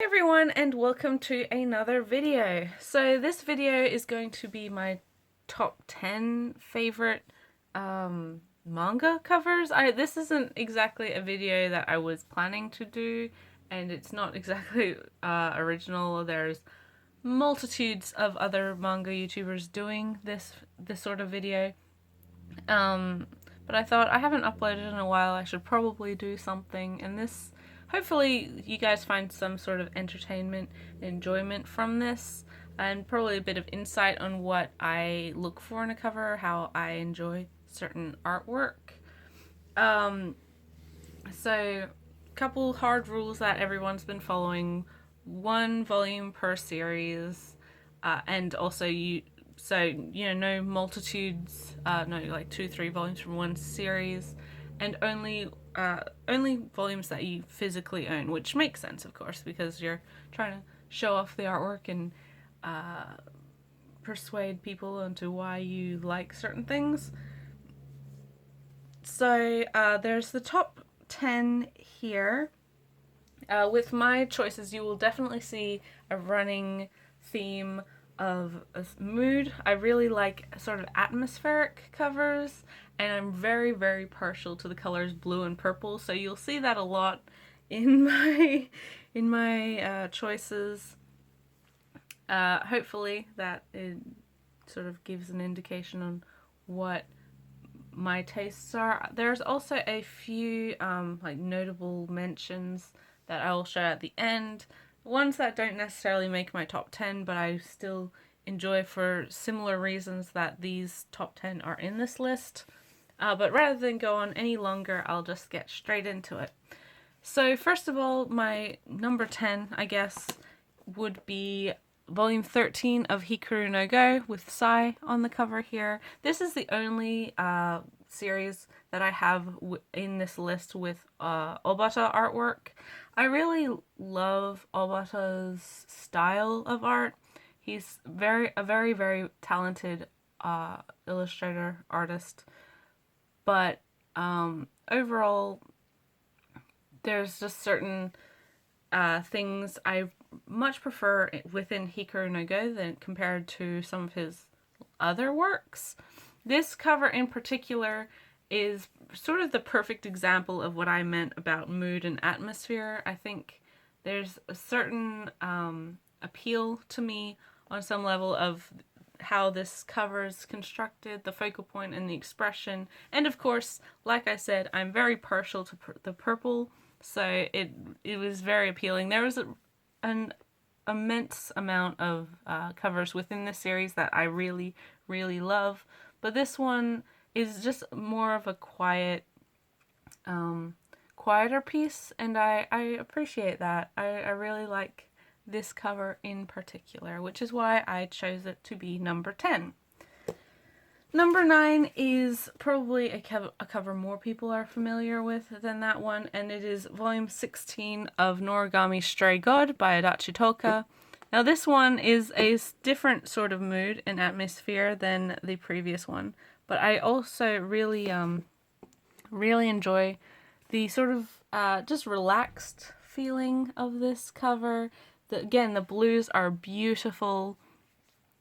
Hey everyone, and welcome to another video. So this video is going to be my top 10 favorite manga covers. This isn't exactly a video that I was planning to do, and it's not exactly original. There's multitudes of other manga YouTubers doing this sort of video. But I thought I haven't uploaded in a while. I should probably do something, and this hopefully you guys find some sort of entertainment, enjoyment from this, and probably a bit of insight on what I look for in a cover, how I enjoy certain artwork. Um, so, couple hard rules that everyone's been following: one volume per series, and also no multitudes, no like 2-3 volumes from one series, and only volumes that you physically own, which makes sense, of course, because you're trying to show off the artwork and persuade people into why you like certain things. So there's the top 10 here. With my choices, you will definitely see a running theme of a mood. I really like sort of atmospheric covers, and I'm very, very partial to the colors blue and purple. So you'll see that a lot in my choices. Hopefully, that it sort of gives an indication on what my tastes are. There's also a few like notable mentions that I will show at the end. Ones that don't necessarily make my top 10, but I still enjoy for similar reasons that these top 10 are in this list. But rather than go on any longer, I'll just get straight into it. So first of all, my number 10, I guess, would be volume 13 of Hekaruna Go with Sai on the cover here. This is the only series that I have in this list with Obata artwork. I really love Obata's style of art. He's a very, very talented illustrator, artist. But overall, there's just certain things I much prefer within Hekaruna Go than compared to some of his other works. This cover in particular is sort of the perfect example of what I meant about mood and atmosphere. I think there's a certain appeal to me on some level of how this cover is constructed, the focal point and the expression. And of course, like I said, I'm very partial to the purple, so it was very appealing. There was an immense amount of covers within this series that I really, really love, but this one is just more of a quieter piece, and I appreciate that. I really like this cover in particular, which is why I chose it to be number 10. Number 9 is probably a cover more people are familiar with than that one, and it is volume 16 of Noragami Stray God by Adachi Toka. Now this one is a different sort of mood and atmosphere than the previous one, but I also really enjoy the sort of just relaxed feeling of this cover. Again, the blues are beautiful,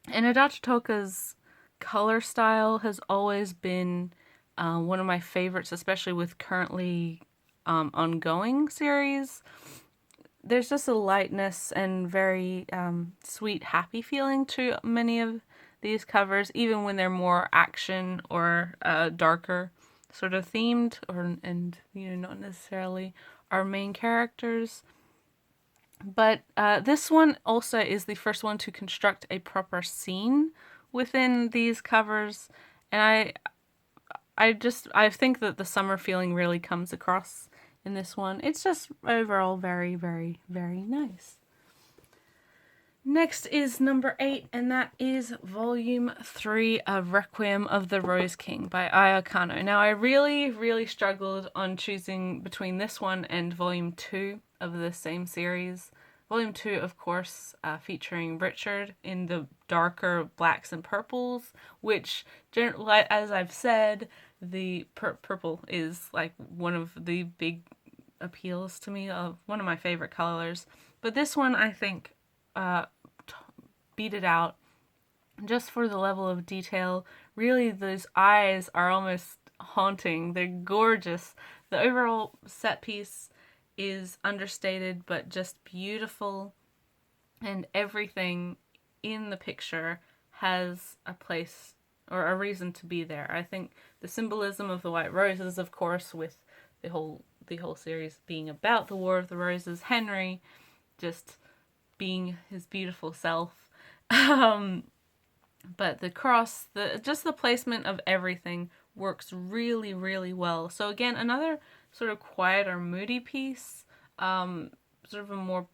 and Adachi Toka's color style has always been one of my favorites, especially with currently ongoing series. There's just a lightness and very sweet, happy feeling to many of these covers, even when they're more action or darker sort of themed, and not necessarily our main characters. But this one also is the first one to construct a proper scene within these covers, and I think that the summer feeling really comes across in this one. It's just overall very, very, very nice. Next is number 8, and that is volume 3 of Requiem of the Rose King by Aya Kano. Now I really, really struggled on choosing between this one and volume 2 of the same series. Volume 2, of course, featuring Richard in the darker blacks and purples, which, as I've said, the purple is like one of the big appeals to me, of one of my favorite colors. But this one, I think, beat it out just for the level of detail. Really, those eyes are almost haunting. They're gorgeous. The overall set piece is understated but just beautiful, and everything in the picture has a place or a reason to be there. I think the symbolism of the white roses, of course, with the whole series being about the War of the Roses, Henry just being his beautiful self. But the cross, just the placement of everything works really, really well. So again, another sort of quiet or moody piece, sort of a more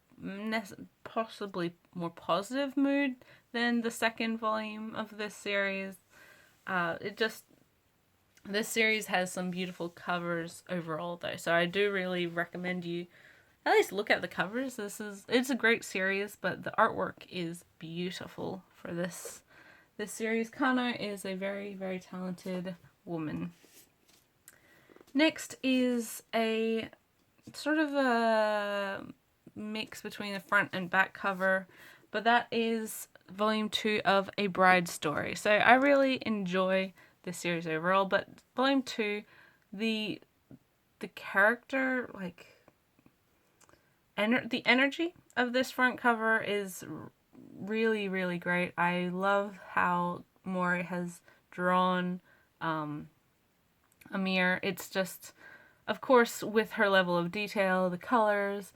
possibly more positive mood than the second volume of this series. This series has some beautiful covers overall, though, so I do really recommend you at least look at the covers. It's a great series, but the artwork is beautiful for this series. Kano is a very, very talented woman. Next is a sort of a mix between the front and back cover, but that is volume 2 of A Bride's Story. So I really enjoy this series overall, but volume 2, the character, like, the energy of this front cover is really, really great. I love how Mori has drawn Amir. It's just, of course, with her level of detail, the colors,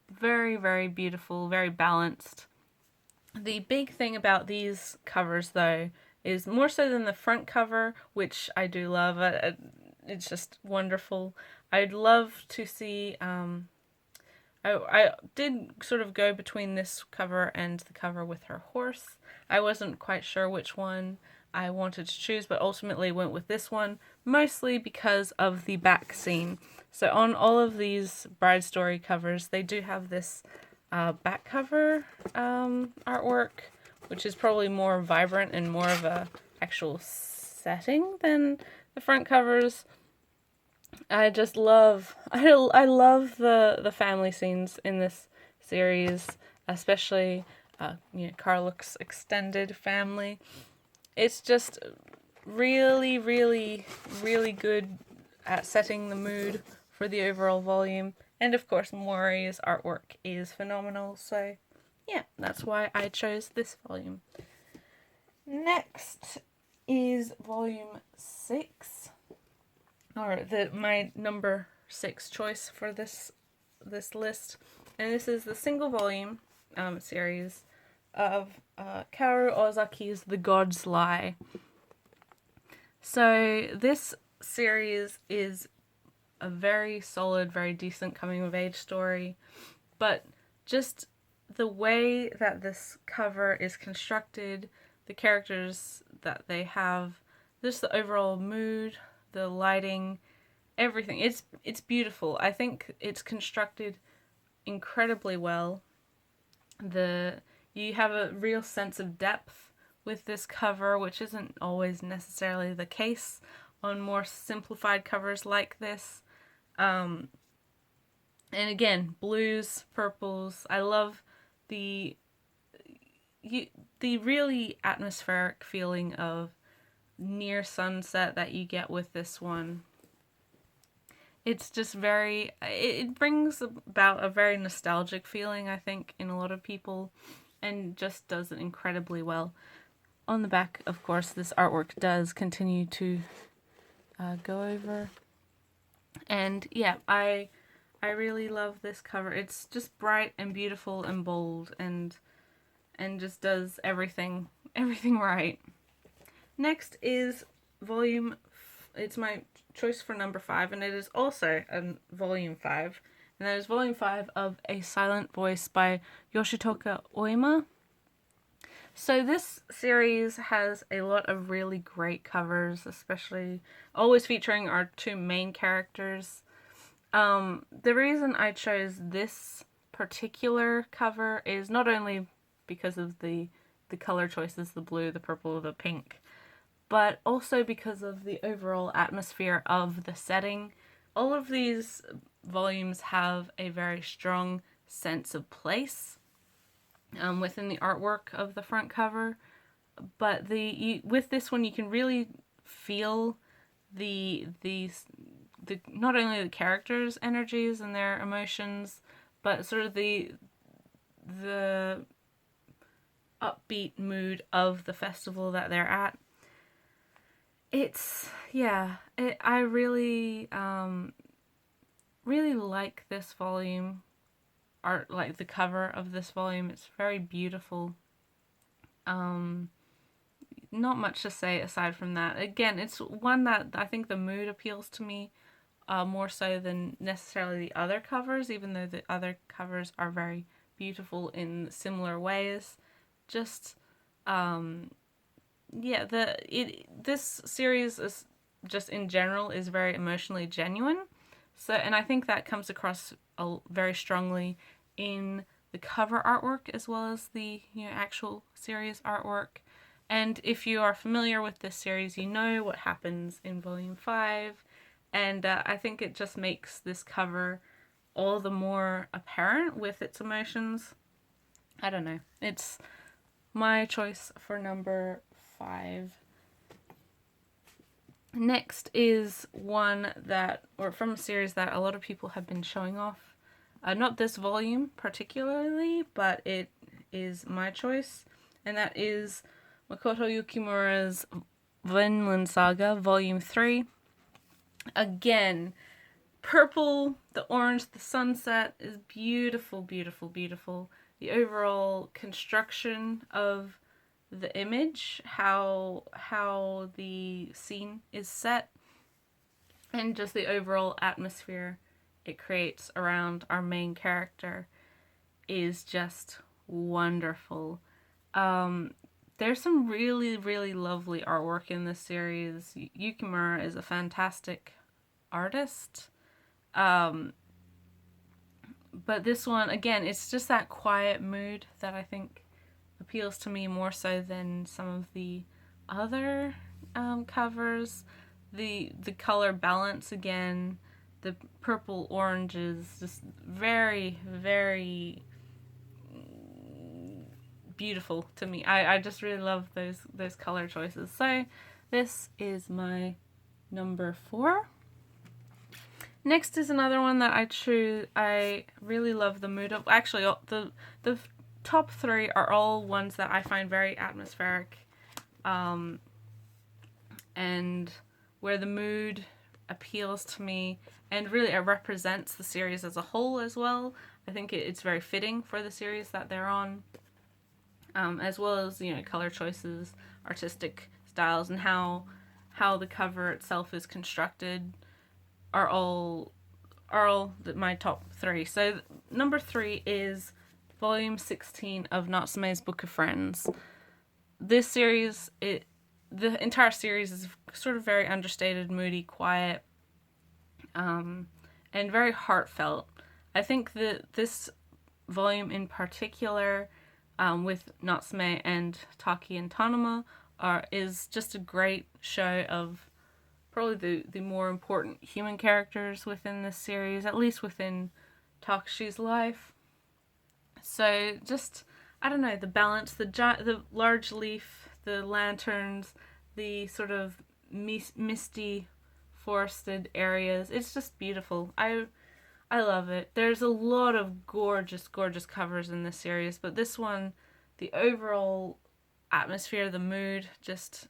very, very beautiful, very balanced. The big thing about these covers, though, is more so than the front cover, which I do love. It's just wonderful. I'd love to see... I did sort of go between this cover and the cover with her horse. I wasn't quite sure which one I wanted to choose, but ultimately went with this one, mostly because of the back scene. So on all of these Bride Story covers, they do have this back cover artwork, which is probably more vibrant and more of a actual setting than the front covers. I just love, I love the family scenes in this series, especially, Karluk's extended family. It's just really, really, really good at setting the mood for the overall volume. And of course, Mori's artwork is phenomenal, so yeah, that's why I chose this volume. Next is volume 6. Or my number 6 choice for this list, and this is the single volume series of Kaoru Ozaki's The God's Lie. So this series is a very solid, very decent coming of age story, but just the way that this cover is constructed, the characters that they have, just the overall mood, the lighting, everything. It's beautiful. I think it's constructed incredibly well. You have a real sense of depth with this cover, which isn't always necessarily the case on more simplified covers like this. And again, blues, purples. I love the really atmospheric feeling of near sunset that you get with this one. It's just it brings about a very nostalgic feeling, I think, in a lot of people, and just does it incredibly well. On the back, of course, this artwork does continue to go over. And yeah, I really love this cover. It's just bright and beautiful and bold and just does everything right. Next is it's my choice for number 5, and it is also volume 5. And that is volume 5 of A Silent Voice by Yoshitoka Oima. So this series has a lot of really great covers, especially always featuring our 2 main characters. The reason I chose this particular cover is not only because of the color choices, the blue, the purple, the pink, but also because of the overall atmosphere of the setting. All of these volumes have a very strong sense of place within the artwork of the front cover. But with this one, you can really feel the not only the characters' energies and their emotions, but sort of the upbeat mood of the festival that they're at. I really really like this volume art, like the cover of this volume. It's very beautiful. Not much to say aside from that. Again, it's one that I think the mood appeals to me more so than necessarily the other covers, even though the other covers are very beautiful in similar ways. Just this series is just in general is very emotionally genuine. So, and I think that comes across very strongly in the cover artwork as well as the actual series artwork. And if you are familiar with this series, you know what happens in Volume 5. And I think it just makes this cover all the more apparent with its emotions. I don't know. It's my choice for number 5. Next is one from a series that a lot of people have been showing off. Not this volume particularly, but it is my choice. And that is Makoto Yukimura's Vinland Saga, Volume 3. Again, purple, the orange, the sunset is beautiful, beautiful, beautiful. The overall construction of the image, how the scene is set, and just the overall atmosphere it creates around our main character is just wonderful. There's some really, really lovely artwork in this series. Yukimura is a fantastic artist. But this one, again, it's just that quiet mood that I think appeals to me more so than some of the other covers. The color balance, again, the purple orange is just very, very beautiful to me. I just really love those color choices. So this is my number 4. Next is another one that I really love the mood of. Actually, the top 3 are all ones that I find very atmospheric, and where the mood appeals to me, and really it represents the series as a whole as well. I think it's very fitting for the series that they're on, as well as color choices, artistic styles, and how the cover itself is constructed are all my top 3. So number 3 is Volume 16 of Natsume's Book of Friends. This series, the entire series is sort of very understated, moody, quiet, and very heartfelt. I think that this volume in particular, with Natsume and Taki and Tanuma, is just a great show of probably the more important human characters within this series, at least within Takashi's life. So just, I don't know, the balance, the large leaf, the lanterns, the sort of misty forested areas. It's just beautiful. I love it. There's a lot of gorgeous, gorgeous covers in this series, but this one, the overall atmosphere, the mood, just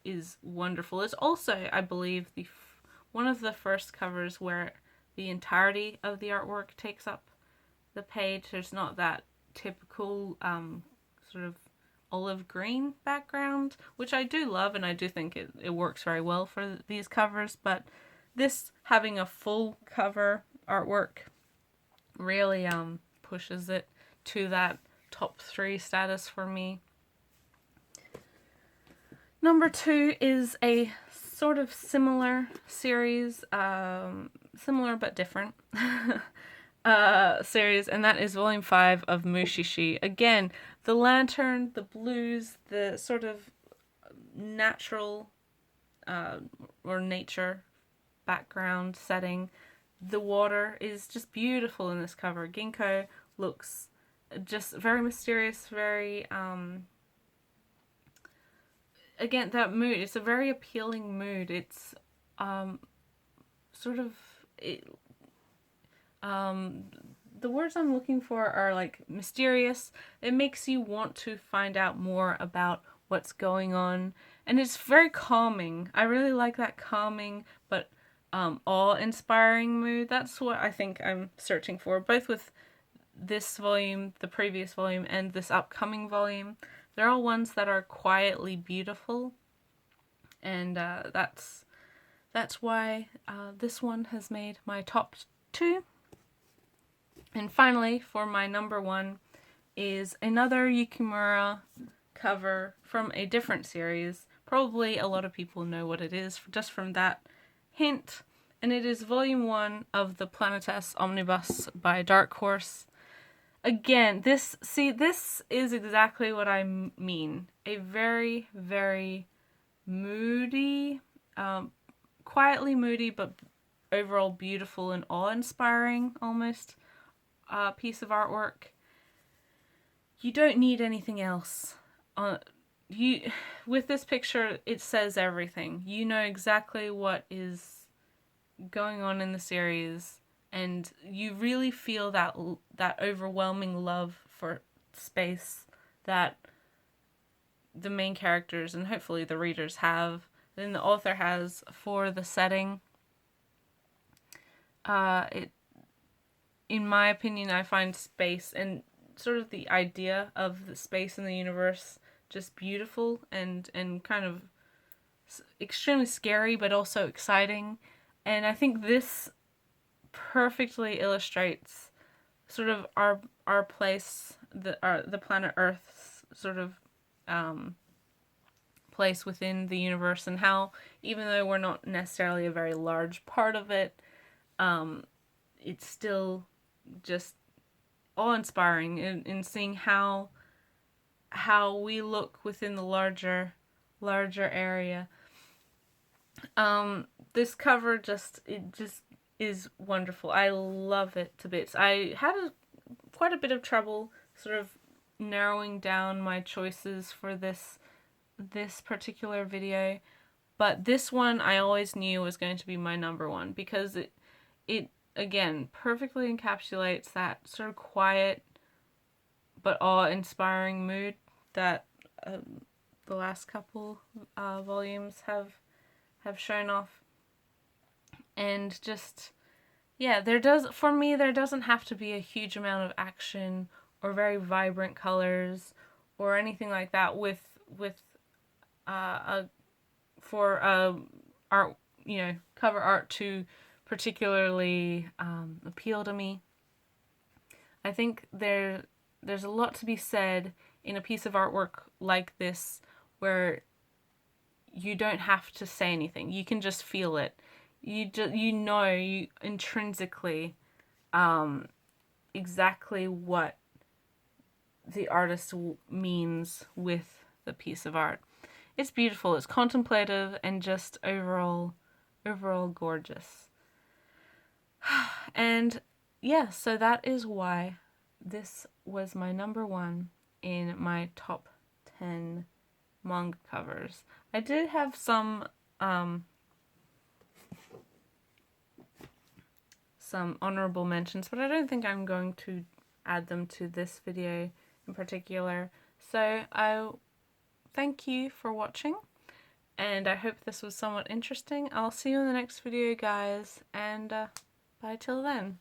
is wonderful. It's also, I believe, one of the first covers where the entirety of the artwork takes up the page. There's not that typical sort of olive green background, which I do love, and I do think it works very well for these covers, but this having a full cover artwork really pushes it to that top 3 status for me. Number 2 is a sort of similar series, similar but different series, and that is Volume 5 of Mushishi. Again, the lantern, the blues, the sort of natural or nature background setting. The water is just beautiful in this cover. Ginkgo looks just very mysterious, very again, that mood, it's a very appealing mood. It's sort of it, the words I'm looking for are like mysterious. It makes you want to find out more about what's going on, and it's very calming. I really like that calming but awe-inspiring mood. That's what I think I'm searching for, both with this volume, the previous volume, and this upcoming volume. They're all ones that are quietly beautiful, and that's why this one has made my top 2. And finally, for my number 1 is another Yukimura cover from a different series. Probably a lot of people know what it is just from that hint. And it is volume 1 of the Planetes Omnibus by Dark Horse. Again, this is exactly what I mean. A very, very moody, quietly moody, but overall beautiful and awe-inspiring almost piece of artwork. You don't need anything else. With this picture, it says everything. You know exactly what is going on in the series, and you really feel that overwhelming love for space that the main characters and hopefully the readers have, and the author has for the setting. In my opinion, I find space and sort of the idea of the space in the universe just beautiful and kind of extremely scary, but also exciting. And I think this perfectly illustrates sort of our place, the planet Earth's sort of place within the universe, and how even though we're not necessarily a very large part of it, it's still just awe-inspiring in seeing how we look within the larger area. This cover just is wonderful. I love it to bits. I had quite a bit of trouble sort of narrowing down my choices for this particular video, but this one I always knew was going to be my number 1 because it again perfectly encapsulates that sort of quiet but awe-inspiring mood that the last couple volumes have shown off. And just, yeah, there doesn't have to be a huge amount of action or very vibrant colors or anything like that for art, cover art to particularly appeal to me. I think there's a lot to be said in a piece of artwork like this where you don't have to say anything. You can just feel it. You intrinsically exactly what the artist means with the piece of art. It's beautiful, it's contemplative, and just overall gorgeous. And yeah, so that is why this was my number 1 in my top 10 manga covers. I did have some honorable mentions, but I don't think I'm going to add them to this video in particular. So I thank you for watching, and I hope this was somewhat interesting. I'll see you in the next video, guys, and bye till then.